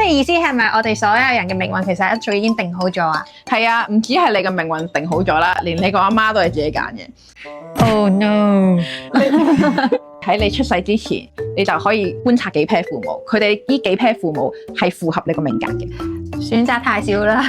咁你意思係咪我哋所有人嘅命運其實一早已經定好咗啊？係啊，唔止係你嘅命運定好咗啦，連你個阿媽都係自己揀嘅。Oh no！喺你出世之前，你就可以觀察幾 pair 父母，佢哋呢幾 pair 父母係符合你個命格嘅，選擇太少啦。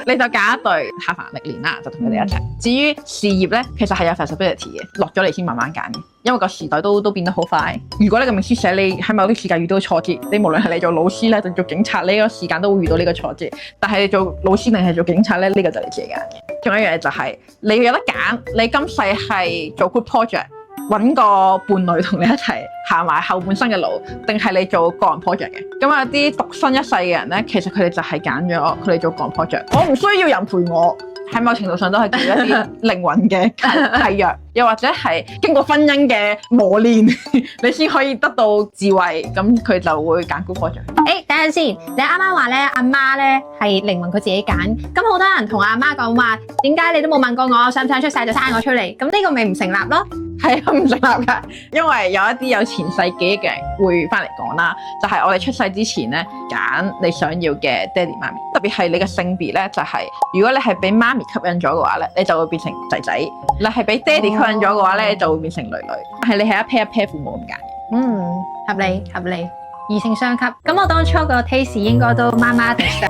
你就揀一對下凡歷練啦，就同佢哋一齊。至於事業咧，其實係有 flexibility 嘅，落咗嚟先慢慢揀嘅，因為個時代都變得好快。如果你個命書寫你喺某啲時間遇到挫折，你無論係你做老師咧定做警察，呢個時間都會遇到呢個挫折。但係你做老師定係做警察咧，呢個就你自己揀嘅。仲有一樣嘢就係你要有得揀，你今世係做 group project。揾個伴侶同你一齊行埋後半生嘅路，定係你做個人 project 嘅？咁有啲獨身一世嘅人咧，其實佢哋就係揀咗佢哋做個人 project。我唔需要人陪我，喺某程度上都係叫一啲靈魂嘅契約，又或者係經過婚姻嘅磨練，你先可以得到智慧。咁佢就會揀 group project。等陣先，你啱啱話咧，阿媽咧係靈魂佢自己揀，咁好多人同阿媽講話，點解你都冇問過我想唔想出世就生我出嚟？咁呢個咪唔成立咯？係啊，唔成立㗎，因為有一啲有前世記憶嘅人會翻嚟講啦，就係我哋出世之前咧揀你想要嘅爹哋媽咪，特別係你嘅性別咧，就係如果你係俾媽咪吸引咗嘅話咧，你就會變成仔仔；你係俾爹哋吸引咗嘅話咧，就會變成女女。但係你係一 pair 父母咁揀嘅。合理合理，異性相吸。咁我當初個 taste 應該都麻麻地㗎。